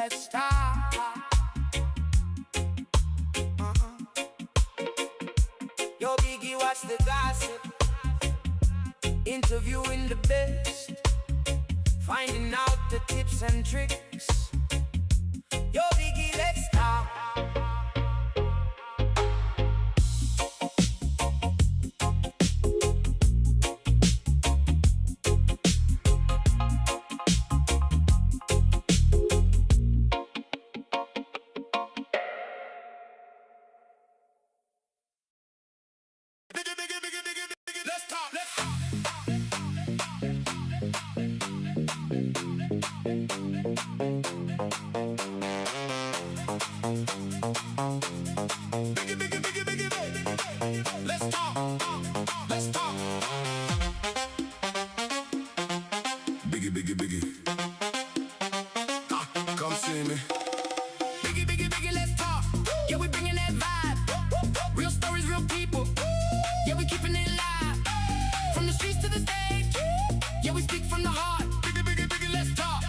let's start. Yo, Biggie, what's the gossip? Interviewing the best, finding out the tips and tricks. Yo, Biggie, let's start. Let's talk. Let's talk. Biggie, biggie, biggie. Come see me. Biggie, biggie, biggie, let's talk. Yeah, we bringing that vibe. Real stories, real people. Yeah, we keeping it live. From the streets to the stage. Yeah, we speak from the heart. Biggie, biggie, biggie, let's talk.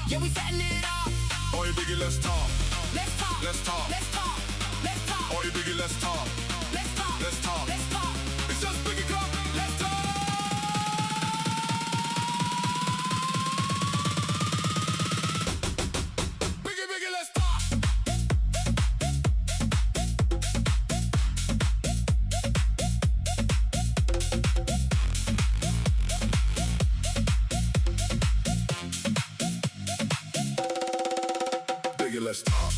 Yeah, we setting it up. Oh, Biggie, let's talk. Let's talk. Let's talk. Let's talk. Let's talk. Oh, Biggie, let's talk. Let's talk. Let's talk. Let's talk. It's just Biggie Club. Let's talk. Biggie, Biggie, let's talk. Biggie, let's talk.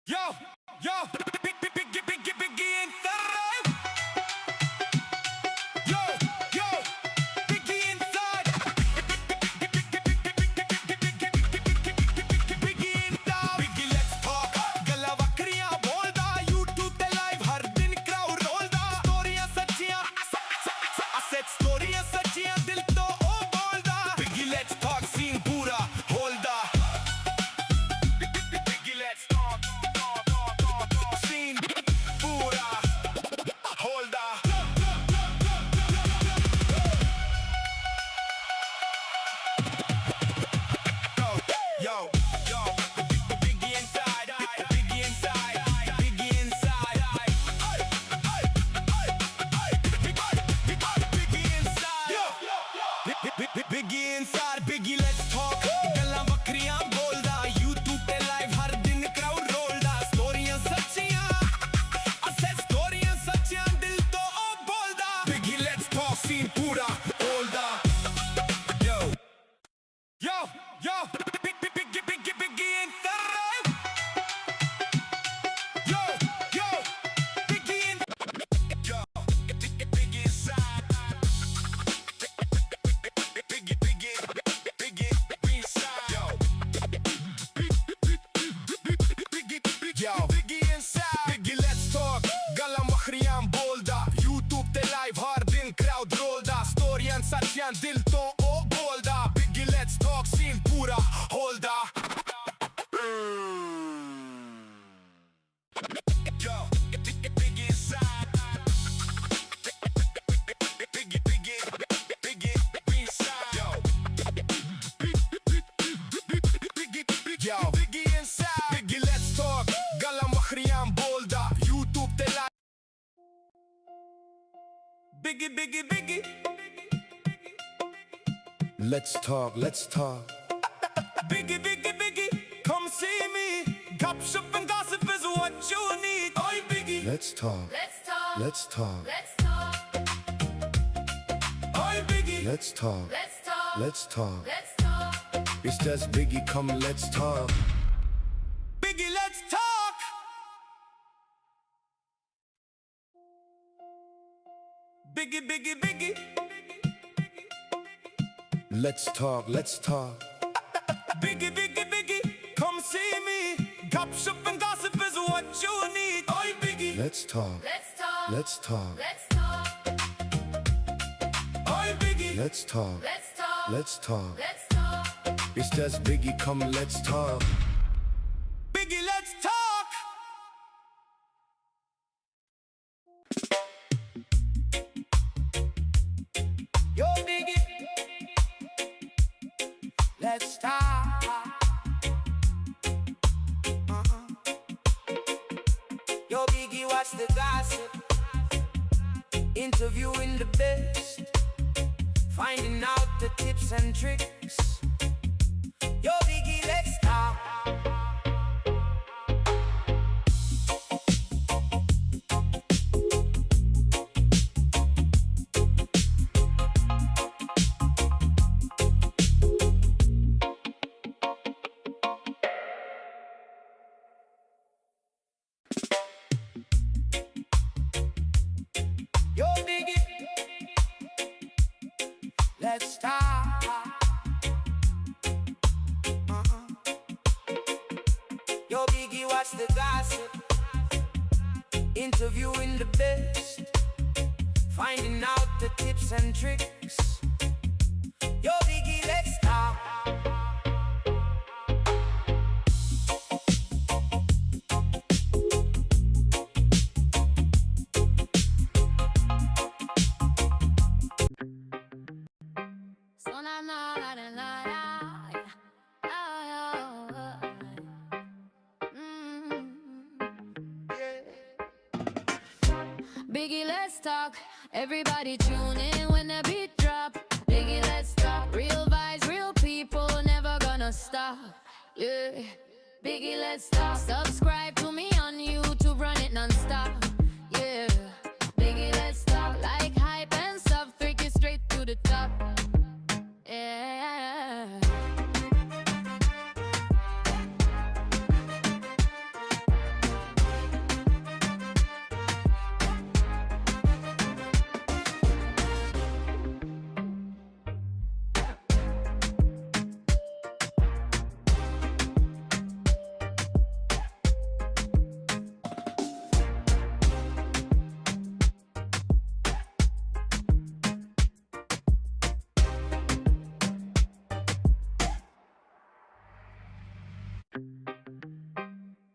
Yo, yo, Biggie inside. Yo, yo, Biggie inside. Biggie inside. Biggie let's talk. गला वक्रियां बोलदा YouTube ते live हर दिन crowd Biggie, biggie, biggie. Let's talk, let's talk. Biggie, biggie, biggie. Come see me. Gossip and gossip is what you need. Oi, Biggie. Let's talk, Let's talk. let's talk. Let's talk. Oi, Biggie. Let's talk, Let's talk. let's talk. Let's talk. It's just Biggie, come let's talk. Biggie, let's talk. Biggie, biggie, biggie. Let's talk, let's talk. Biggie, biggie, biggie. Come see me. Gossip and gossip is what you need. Oi, Biggie. Let's talk, Let's talk. let's talk. Let's talk. Oi, Biggie. Let's talk, Let's talk. let's talk. Let's talk. It's just Biggie, come let's talk. Biggie, let's talk. Yo, Biggie. Let's talk. Yo, Biggie, what's the gossip? Interviewing the best, finding out the tips and tricks. Yo, Biggie, let's talk. Yo, Biggie, let's talk. Yo, Biggie, what's the gossip? Interviewing the best, finding out the tips and tricks. Yo, Biggie, let's talk. So na na na na na na. Biggie, let's talk. Everybody tune in when the beat drop. Biggie, let's talk. Real vibes, real people, never gonna stop. Yeah. Biggie, let's talk. Subscribe to me on YouTube, run it non-stop. Yeah. Biggie, let's talk. Like hype and stuff, take it straight to the top. Yeah.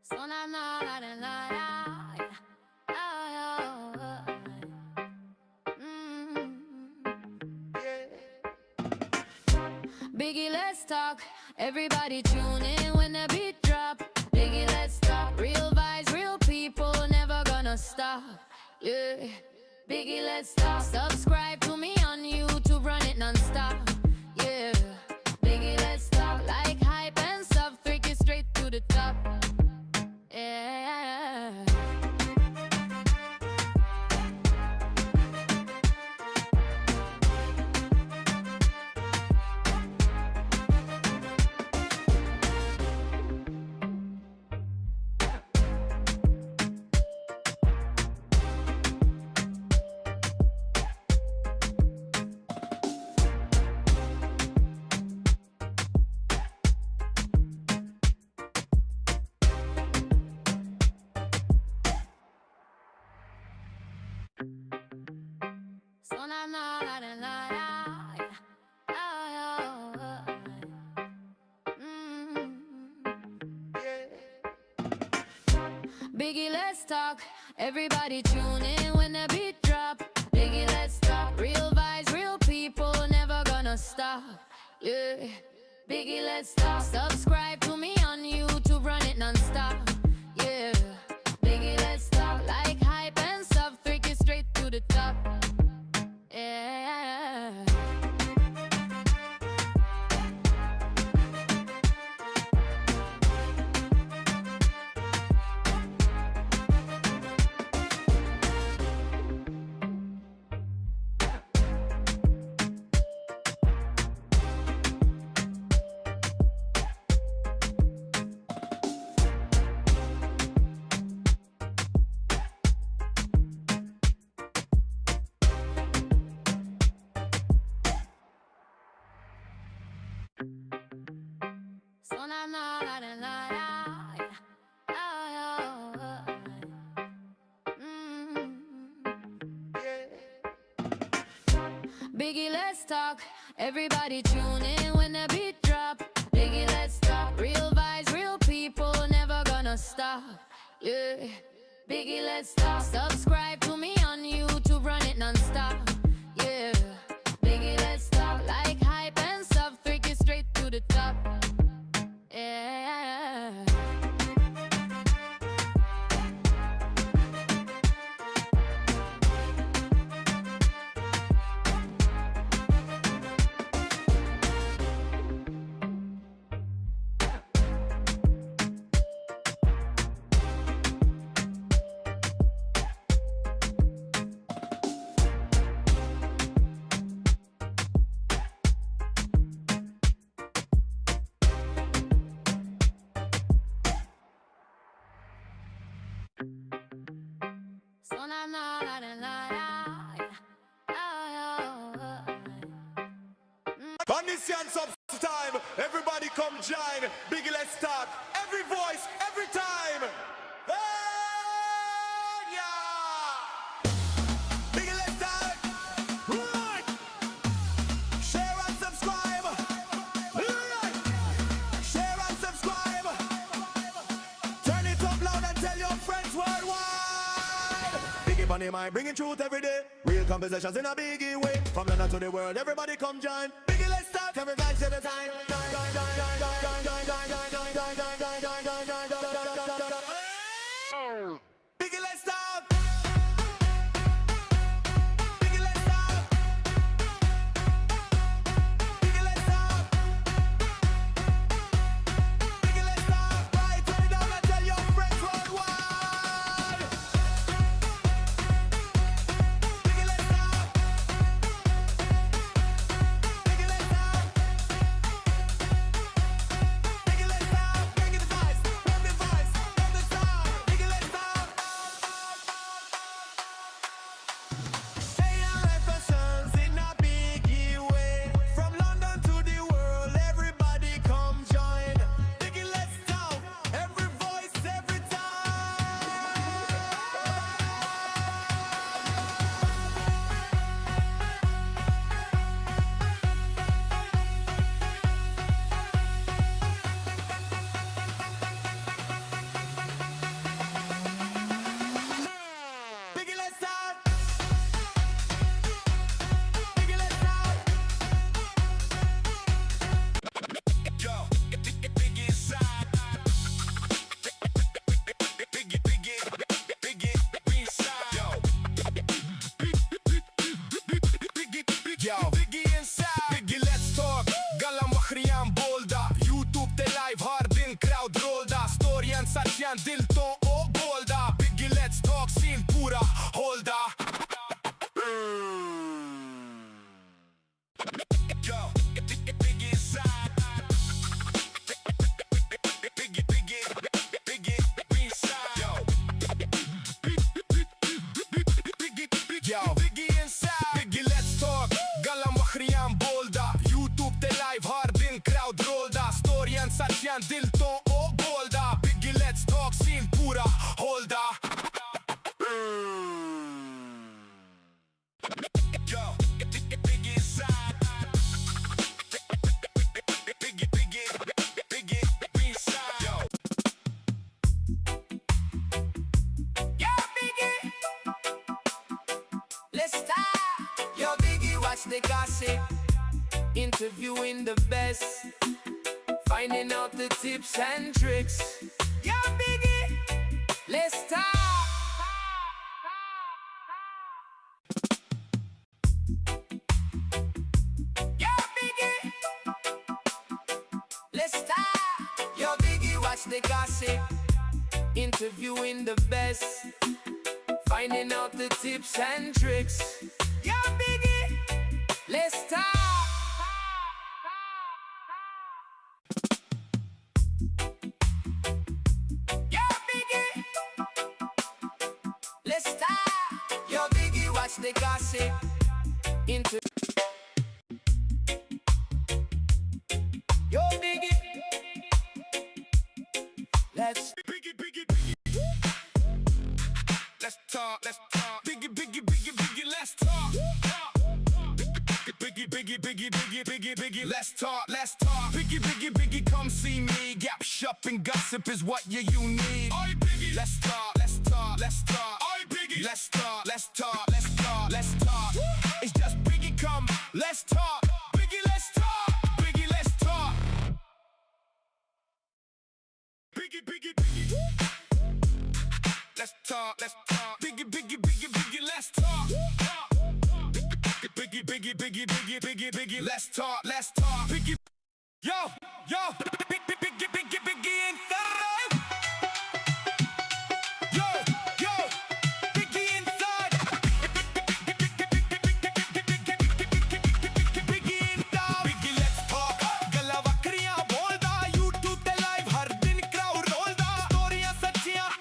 So na na na na na na. Biggie, let's talk. Everybody tune in when the beat drop. Biggie, let's talk. Real vibes, real people, never gonna stop. Yeah. Biggie, let's talk. Subscribe to me on YouTube, run it non-stop. Yeah. Biggie, let's talk. Like hype and stuff, take it straight to the top. Yeah. So na na na na na na. Biggie, let's talk. Everybody tune in when the beat drop. Biggie, let's talk. Real vibes, real people, never gonna stop. Yeah. Biggie, let's talk. Subscribe to me on YouTube, run it non-stop. Yeah. Biggie, let's talk. Like hype and stuff, take it straight to the top. Biggie, let's talk. Everybody tune in when the beat drop. Biggie, let's talk. Real vibes, real people, never gonna stop. Yeah. Biggie, let's talk. Subscribe to me on YouTube, run it non-stop. Yeah. Biggie, let's talk. Like hype and stuff, take it straight to the top. Yeah. Vanisian subs time, everybody come join. Biggie, let's start. Every voice, every time. Hey, yeah. Biggie, let's start. Right. Share and subscribe. Right. Share and subscribe. Turn it up loud and tell your friends worldwide. Biggie on the mind, bringing truth every day. Real conversations in a biggie way. From London to the world, everybody come join. Biggie, let's start. Every vibes at a time. Biggie, let's start. Biggie, let's start. Biggie, let's start. Biggie, let's start. Right, turn it down and tell your friends worldwide. Biggie, let's start. Biggie, let's start. Biggie, let's start. Bring it the vibes, from the vibes, from the start. Biggie, let's start. Hey, our repressions in a biggie way. From London to the world, everybody come join. Biggie, let's talk. Every voice, every time. Biggie, let's start. Biggie, let's start. Yo, Biggie inside. Biggie inside. Yo, Biggie inside. Biggie, let's talk. Galla maħrijan bolda. YouTube te live hardin crowd rolda. Storjan saċjan dilto o bolda. Biggie, let's talk. Sin pura holda. Yo, Biggie inside. Biggie inside. Yo, Biggie inside. Biggie, let's talk. Galla maħrijan bolda. YouTube te live hardin crowd rolda. Storjan saċjan dilto o bolda. Biggie, let's talk. Sin pura holda. Yo, Biggie inside. Biggie inside. Yo, Biggie, let's start. Yo, Biggie, watch the gossip. Interviewing the best. Finding out the tips and tricks. Yo, Biggie, let's start. Yo, Biggie, let's start. Yo, Biggie, watch the gossip. Interviewing the best. Finding out the tips and tricks. Yo, Biggie, let's start. Yo, Biggie, let's start. Yo, Biggie, watch the gossip. Yo, Biggie, let's let's talk. Biggie, let's talk. Biggie, let's talk. Biggie, come see me. Gap shop and gossip is what you need. Oi, Biggie, let's talk. Oi, Biggie, let's talk. It's just Biggie, come, let's talk. Biggie, let's talk. Biggie, let's talk. Biggie, let's talk. Biggie, let's talk. Biggie, yo, Biggie in the room. Yo, Biggie inside. Biggie in the Biggie, let's talk. Galla vakriyan bolda, YouTube te live har din crowd rolda. Storiyan sachiyan,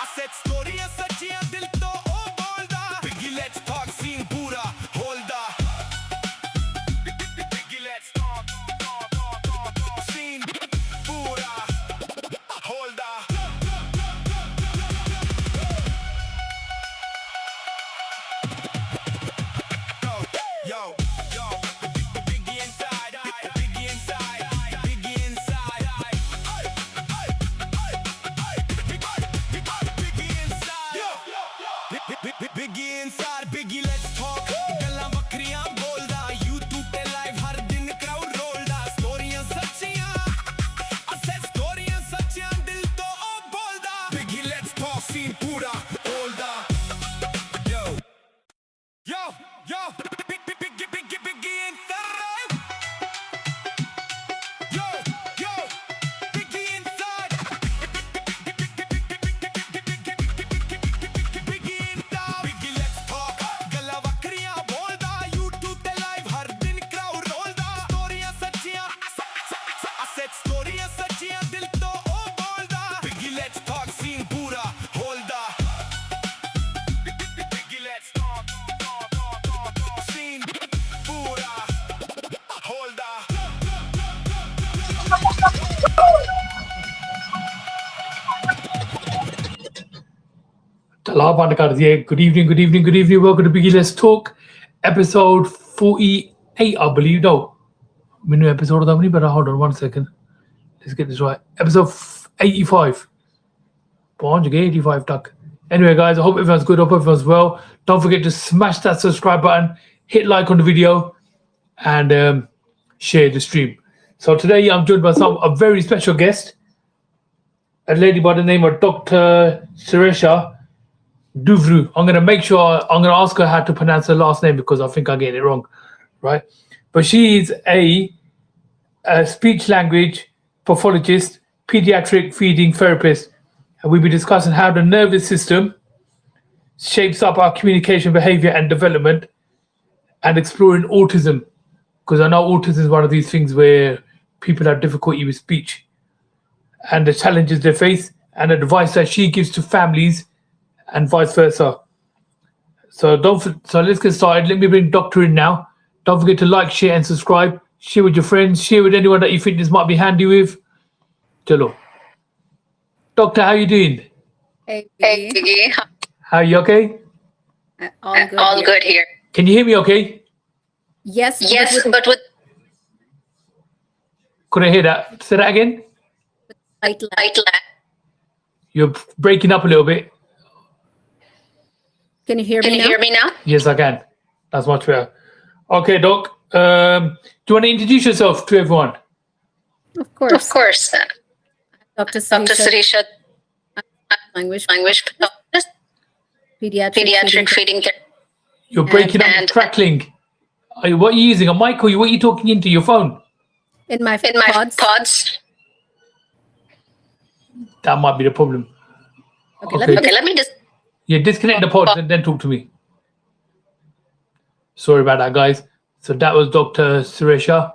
asset storiyan sachiyan, dil to oh bolda. Biggie, let's talk, scene pura holda. Biggie, let's talk, scene pura holda. Yo, Biggie inside, Biggie inside. Biggie inside, Biggie, let's talk. Gallan vakriyan bolda, YouTube te live har din crowd rolda. Storiyan sachiyan, asset storiyan sachiyan, dil to oh bolda. Biggie, let's talk, scene pura holda. Yo, Biggie in the room. Yo, Biggie inside. Biggie in the Biggie, let's talk. Galla vakriyan bolda, YouTube te live har din crowd rolda. Storiyan sachiyan, asset storiyan sachiyan, dil to oh bolda. Biggie, let's talk, scene pura holda. Biggie, let's talk, scene pura holda. Good evening. Welcome to Biggie Let's Talk, episode 48, I believe. No, minu episode of the but hold on 1 second. Let's get this right. Episode 85. 85 tak. Anyway, guys, I hope everyone's good. I hope everyone's well. Don't forget to smash that subscribe button, hit like on the video, and share the stream. So today I'm joined by a very special guest, a lady by the name of Dr. Sirisha Duvvuru. I'm going to ask her how to pronounce her last name because I think I get it wrong, right? But she's a speech language pathologist, pediatric feeding therapist, and we'll be discussing how the nervous system shapes up our communication, behavior, and development, and exploring autism, because I know autism is one of these things where people have difficulty with speech, and the challenges they face, and advice that she gives to families, and vice versa. So let's get started. Let me bring Doctor in now. Don't forget to like, share, and subscribe. Share with your friends. Share with anyone that you think this might be handy with. Chalo. Doctor, how you doing? Hey, Biggie. How are you okay? All good here. Can you hear me okay? Yes, But with Couldn't hear that. Say that again. light lag. light lag. You're breaking up a little bit. Can you hear Can me you now? hear me now? Yes, I can. That's much better. Okay, Doc. Do you want to introduce yourself to everyone? Of course. Of course. Dr. Dr. Sirisha, Sirisha, language pathologist, feeding pediatric feeding therapist. You're breaking up And- and crackling. What are you using? A mic or what are you talking into your phone? in my In my pods. pods. That might be the problem. Okay, let me Okay, let me just. Yeah, disconnect the pod and then talk to me. Sorry about that, guys. So that was Dr. Sirisha.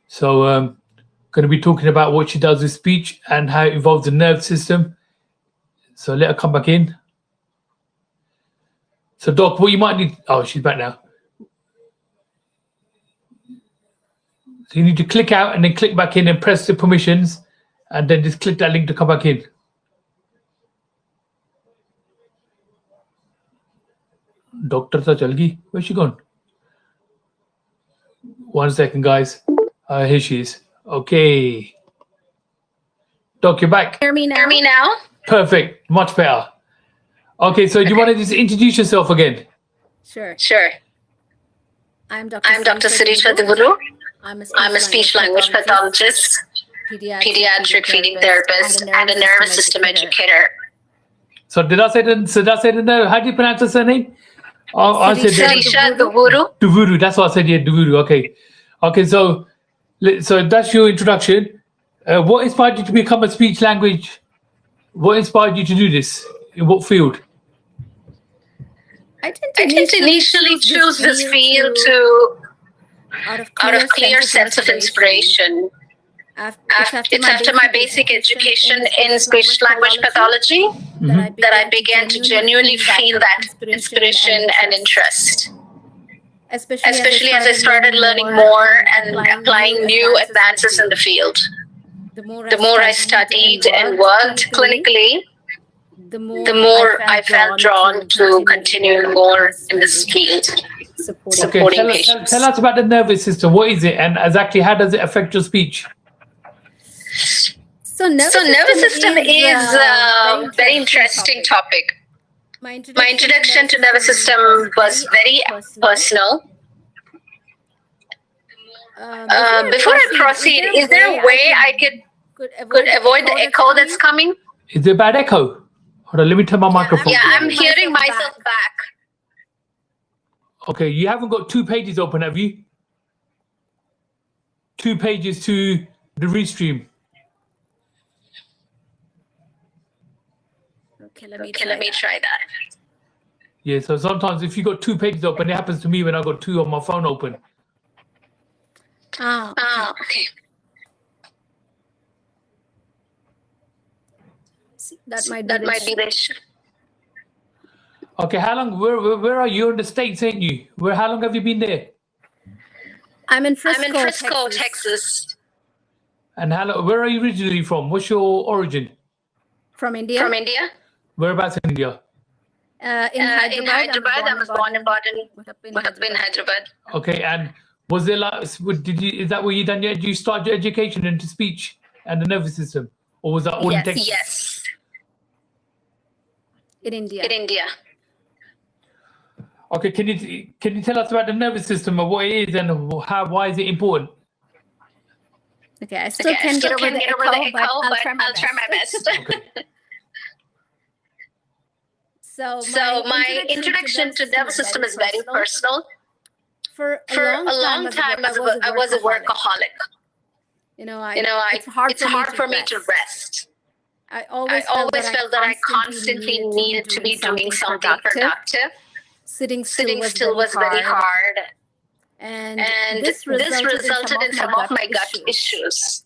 So going to be talking about what she does with speech and how it involves the nerve system. So let her come back in. So Doc, what you might need... Oh, she's back now. So you need to click out and then click back in and press the permissions and then just click that link to come back in. Doctor ta chal gayi. Where's she gone? 1 second, guys. Here she is. Okay. Doc, you're back. Hear me now? Hear me now? Perfect. Much better. Okay, so do you want to just introduce yourself again? Sure. Sure. I'm Dr. I'm Dr. Sirisha Duvvuru. I'm I'm a speech language pathologist, pediatric feeding therapist, and a nervous system educator. So did I say the how do you pronounce the surname? I said Sirisha Duvvuru. Duvvuru. That's what I said. Yeah, Duvvuru. Okay. Okay. So that's your introduction. What inspired you to become a speech language? What inspired you to do this? In what field? I I didn't initially choose this field out of clear sense of inspiration. It's after my basic education in speech language pathology that I began to genuinely feel that inspiration and interest. Especially as I started learning more and applying new advances in the field. The more I studied and worked clinically, the more I felt drawn to continue more in this field, supporting patients. Tell us about the nervous system. What is it, and exactly how does it affect your speech? So nervous system is a very interesting topic. My introduction to nervous system was very personal. Before I proceed, is there a way I could avoid the echo that's coming? Is there bad echo? Hold on, let me turn my microphone. Yeah, I'm hearing myself back. Okay, you haven't got 2 pages open, have you? 2 pages to the restream. Okay, Let me try that. Yeah, so sometimes if you got 2 pages open, it happens to me when I got 2 on my phone open. Okay. That might be the issue. Okay, how long? Where are you in the States, ain't you? How long have you been there? I'm in Frisco, Texas. And where are you originally from? What's your origin? From India. Whereabouts in India? In Hyderabad. I was born and brought up in Hyderabad. Okay, and was there is that where you start your education into speech and the nervous system? Or was that all in Texas? Yes. In India. Okay, can you tell us about the nervous system and what it is and why is it important? Okay, I still can't get over the echo, but I'll try my best. Okay. So my introduction to nervous system is very personal. For a long time, I was a workaholic. It's hard for me to rest. I always felt that I constantly needed to be doing something productive. Sitting still was very hard. And this resulted in some of my gut issues.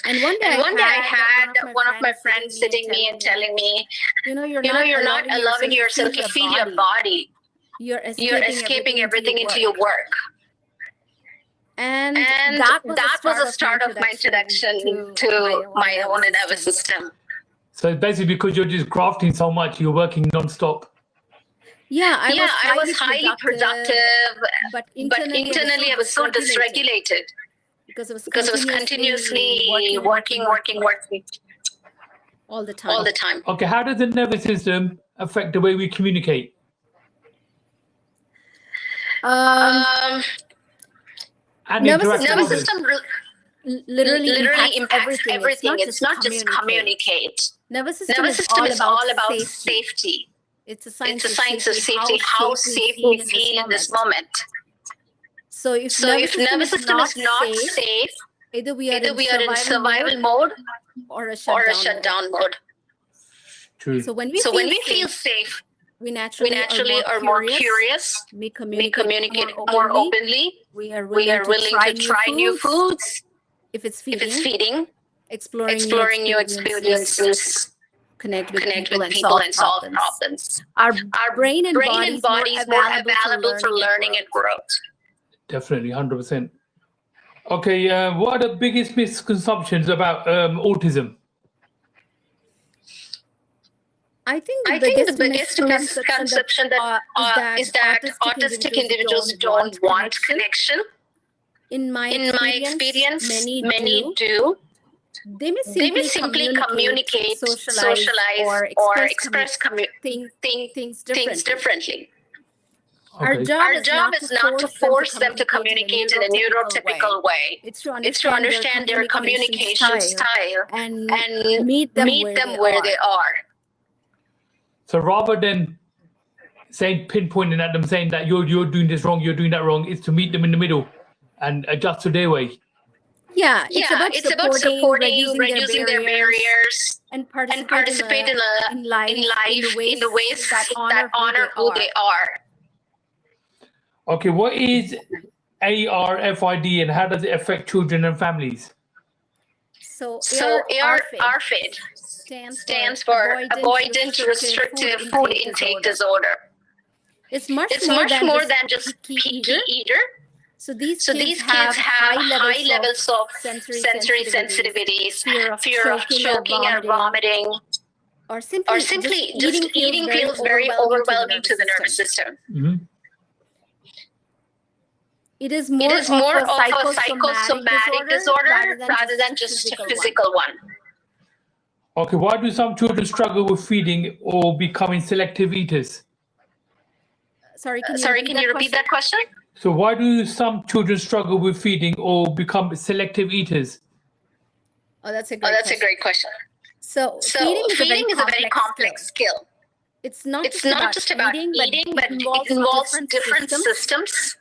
And one day I had one of my friends sitting me and telling me, you're not allowing yourself to feel your body. You're escaping everything into your work. And that was the start of my introduction to my own nervous system. So basically because you're just grafting so much, you're working non-stop. I was highly productive, but internally I was so dysregulated because I was continuously working all the time. Okay, how does the nervous system affect the way we communicate? And nervous system literally impacts everything. It's not just communicate. Nervous system is all about safety. It's a science of safety, how safe we feel in this moment. So if nervous system is not safe, either we are in survival mode or a shutdown mode. True. So when we feel safe, we naturally are more curious. We communicate more openly. We are willing to try new foods. If it's feeding, exploring new experiences. Connect with people and solve problems. Our brain and body is more available for learning and growth. Definitely, 100%. Okay, what are the biggest misconceptions about autism? I think the biggest misconception is that autistic individuals don't want connection. In my experience, many many do. do. They may simply communicate, socialize, or express things things differently. Our Okay. job is not to force them to communicate in a neurotypical way. way. It's to It's to understand their communication style and and meet them where they are. So rather than saying pinpointing at them, saying that you're doing this wrong, you're doing that wrong, it's to meet them in the middle and adjust to their way. Yeah, It's about supporting, reducing their barriers, and and participate in life in the ways that honor who they are. Okay, what is ARFID and how does it affect children and families? So ARFID stands for avoidant restrictive food intake disorder. It's much It's more than just picky eater. So these kids have high levels of sensory sensitivities, fear of choking and vomiting, or or simply just eating feels very overwhelming to the nervous system. Mhm. It is It is more of a psychosomatic disorder rather than just a physical one. Okay, why do some children struggle with feeding or becoming selective eaters? Sorry, Can you repeat that question? So why do some children struggle with feeding or become selective eaters? Oh, that's a great question. So feeding is a very complex skill. It's not just about eating, but it involves different systems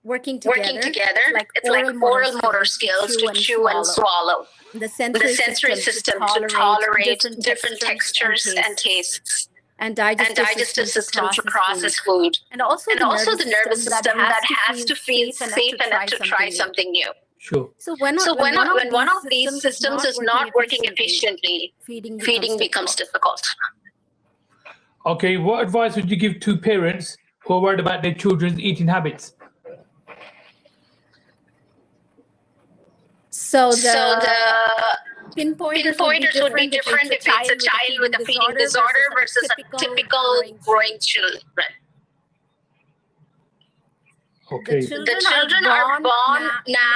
working working together. It's like oral motor skills to chew and swallow. The The sensory system to tolerate different textures and tastes. and Digestive system to process food. and also the nervous system that has to feel safe enough to try something new. Sure. So when one of these systems is not working efficiently, feeding becomes difficult. Okay, what advice would you give to parents who are worried about their children's eating habits? So the pinpointers would be different if it's a child with a feeding disorder versus a typical growing children. Okay. The The children are born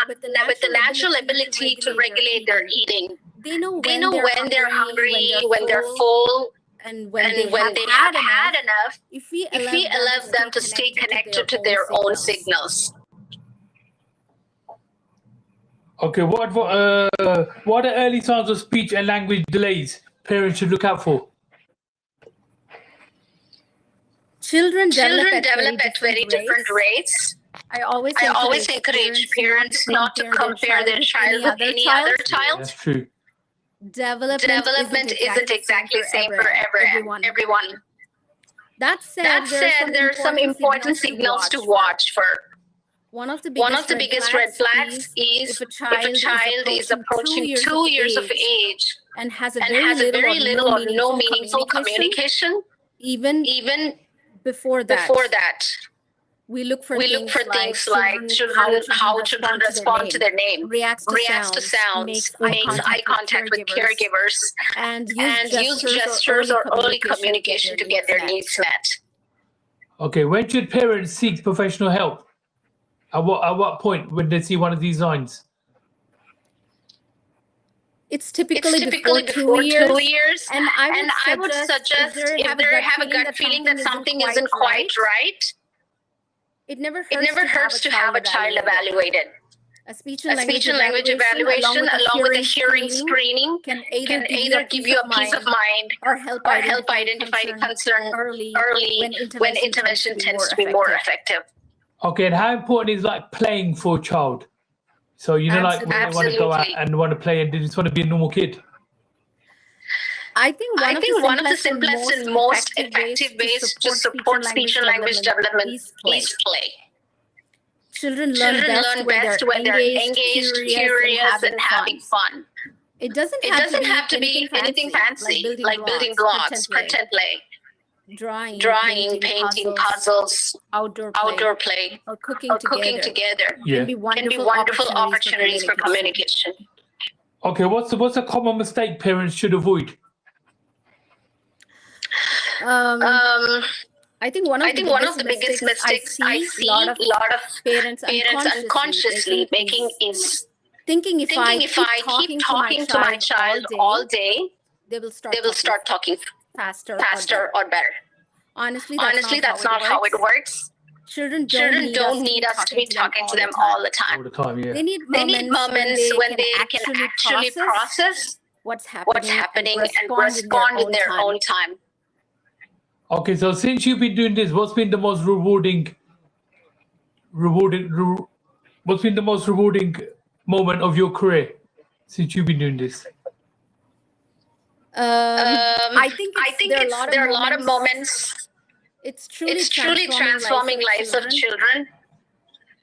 with the natural ability to regulate their eating. They know They know when they're hungry, when they're full, and and when they have had enough, If we allow them to stay connected to their own signals. Okay, what are early signs of speech and language delays parents should look out for? Children Develop at very different rates. I always encourage parents not to compare their child with any other Yeah, child. that's true. Development isn't exactly same for everyone. That said, there are some important signals to watch for. One of the biggest red flags is if a child is approaching 2 years of age and has a and very little or no meaningful communication, even before that. We look for things like children, how children respond to their name, reacts to sounds, makes eye contact with caregivers, and use gestures or early communication to get their needs met. Okay, when should parents seek professional help? At what point when they see one of these signs? It's typically before 2 years. And I would suggest if they have a gut feeling that something isn't quite right, it never hurts to have a child evaluated. A speech A speech and language evaluation along with a hearing screening can either give you a peace of mind or help identify concern early when intervention tends to be more effective. Okay, and how important is like playing for a child? So like when they want to go out Absolutely. and want to play and they just want to be a normal kid. I think one of the simplest and most effective ways to support speech and language development is play. Children learn best when they're engaged, curious, and having fun. It doesn't have to be anything fancy, like building blocks, pretend play, drawing, painting, puzzles, outdoor play, or cooking together. Yeah. Can be Wonderful opportunities for communication. Okay, what's a common mistake parents should avoid? I think one of the biggest mistakes I see a lot of parents unconsciously making is thinking if I keep talking to my child all day, they will start talking faster or better. Honestly, That's not how it works. Children Don't need us to be talking to them all the All time. the time, yeah. They need moments when they can actually process what's what's happening and respond in their own time. Okay, so since you've been doing this, what's been the most rewarding moment of your career since you've been doing this? I think there are a lot of moments. It's truly transforming lives of children.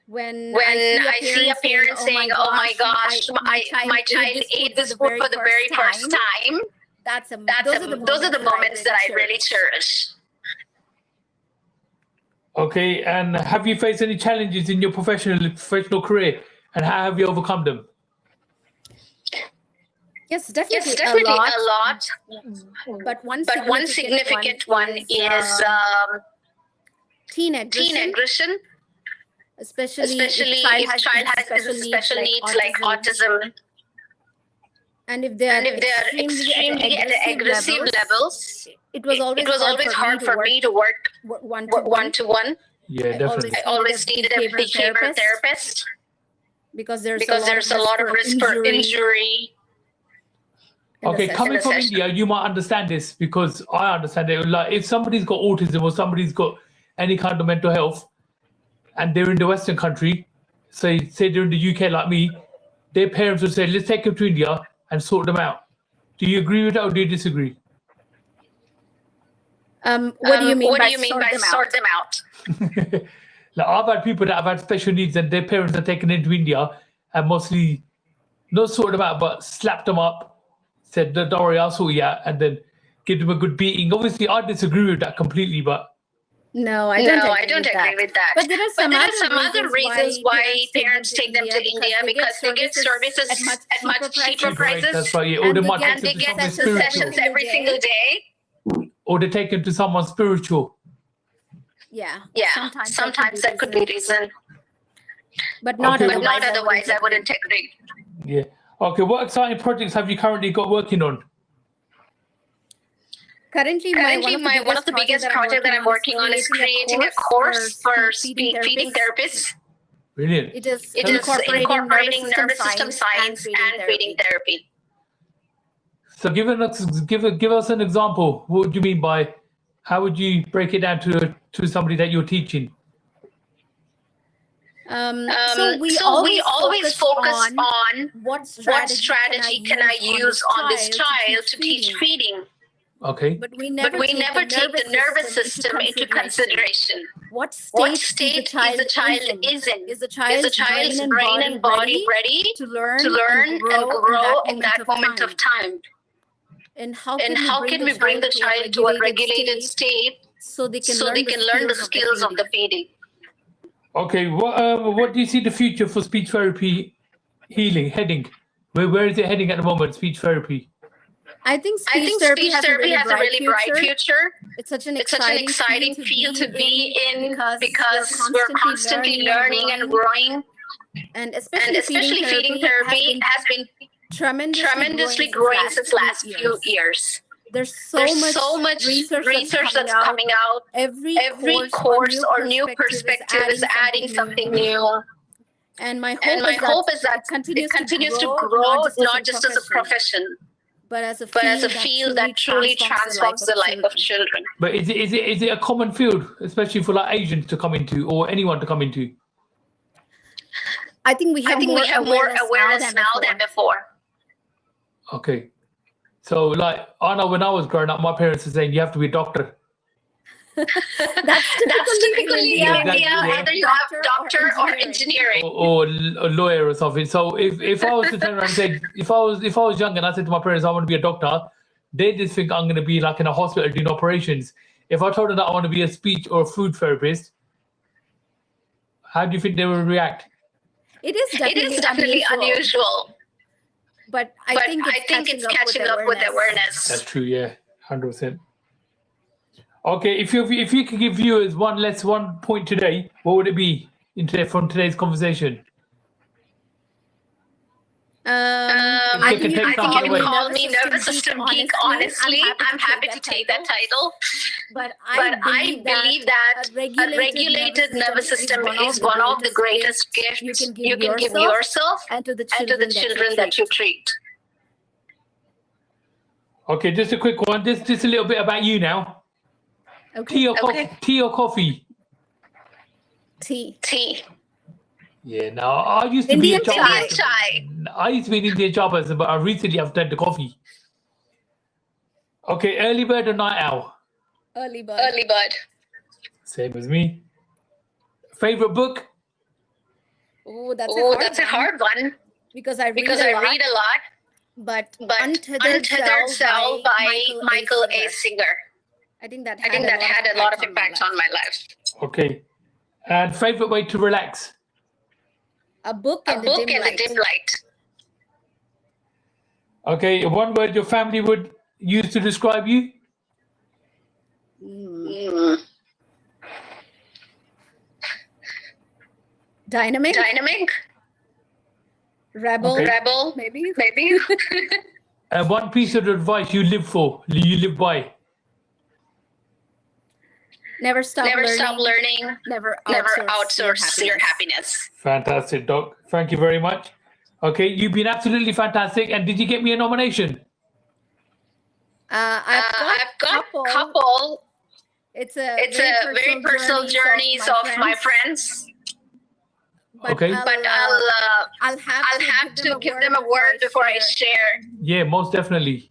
When I see a parent saying, "Oh my gosh, my child ate this food for the very first time." Those are the moments that I really cherish. Okay, and have you faced any challenges in your professional career, and how have you overcome them? Yes, definitely, a lot. But one significant one is teen teen aggression, especially if child has special needs like autism. And if they are extremely at aggressive levels, it was always hard for me to work one-to-one. Yeah, definitely. I always needed a behavioral therapist because there's a lot of risk for injury. Okay, coming from India, you might understand this because I understand it. Like, if somebody's got autism or somebody's got any kind of mental health, and they're in the Western country, say they're in the UK like me, their parents would say, "Let's take them to India and sort them out." Do you agree with that or do you disagree? What do you mean by sort them out? Like, I've had people that have had special needs and their parents are taken into India and mostly not sort them out, but slapped them up, said, "Don't worry, I'll sort you out," and then give them a good beating. Obviously, I disagree with that completely, but no, I don't agree with that. But there are some other reasons why parents take them to India because they get services at much cheaper prices. That's right, yeah. Or they might And they get sessions every single day. Or they take them to someone spiritual. Yeah. Sometimes that could be reason. But not otherwise. I wouldn't agree. Yeah. Okay. What exciting projects have you currently got working on? Currently, one of the biggest projects that I'm working on is creating a course for feeding therapists. Brilliant. It is incorporating nervous system science and feeding therapy. So give us an example. What do you mean by, how would you break it down to somebody that you're teaching? So we always focus on what strategy can I use on this child to teach feeding. Okay. But we never take the nervous system into consideration. What state is the child in? Is the child's brain and body ready to learn and grow in that moment of time? And how can we bring the child to a regulated state so they can learn the skills of the feeding? Okay, what do you see the future for speech therapy heading? Where is it heading at the moment, speech therapy? I think speech therapy has a really bright future. It's such an exciting field to be in because we're constantly learning and growing. And especially feeding therapy has been tremendously growing since last few years. There's so much research that's coming out. Every course or new perspective is adding something new. And my hope is that it continues to grow, not just as a profession, but as a field that truly transforms the life of children. But is it a common field, especially for like Asians to come into or anyone to come into? I think we have more awareness now than before. Okay. So, like, I know when I was growing up, my parents were saying you have to be a doctor. That's typically in India. Either you have doctor or engineering, or a lawyer or something. So, if I was to turn around and say, if I was young and I said to my parents I want to be a doctor, they just think I'm going to be like in a hospital doing operations. If I told them that I want to be a speech or a food therapist, how do you think they would react? It is definitely unusual. But I think it's catching up with awareness. That's true, yeah, 100%. Okay, if you could give viewers one point today, what would it be from today's conversation? I think you can call me nervous system geek. Honestly, I'm happy to take that title. But I believe that a regulated nervous system is one of the greatest gifts you can give yourself and to the children that you treat. Okay, just a quick one. Just a little bit about you now. Okay. Tea or coffee? Tea. Yeah, no, I used to Indian be a chai. chai. I used to be an Indian chai person, but I recently have done the coffee. Okay, early bird or night owl? Early bird. Same as me. Favorite book? Oh, that's a hard one. Because I read a lot. But Untethered Cell by Michael A. Singer. I think that had a lot of impact on my life. Okay. And favorite way to relax? A book and a dim light. Okay, one word your family would use to describe you? Dynamic. Rebel. Okay. Rebel. Maybe. One piece of advice you live by? Never stop learning. Never outsource your happiness. Fantastic, Doc. Thank you very much. Okay, you've been absolutely fantastic. And did you get me a nomination? I've got couple. It's a very personal journeys of my friends. Okay. But I'll have to give them a word before I share. Yeah, most definitely.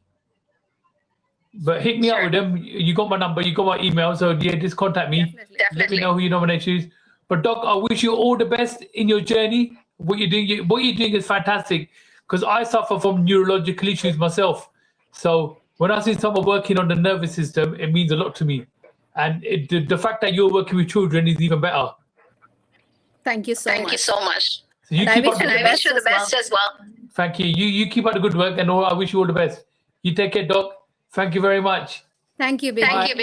But hit me up with them. You got my number, you got my email, so yeah, just contact me. Definitely. Let me know who your nomination is. But Doc, I wish you all the best in your journey. What you're doing is fantastic, because I suffer from neurological issues myself. So when I see someone working on the nervous system, it means a lot to me. And the fact that you're working with children is even better. Thank you so much. So you I keep wish up you the best as well. Thank you. You keep up the good work, and I wish you all the best. You take care, Doc. Thank you very much. Thank you, Bye. Big.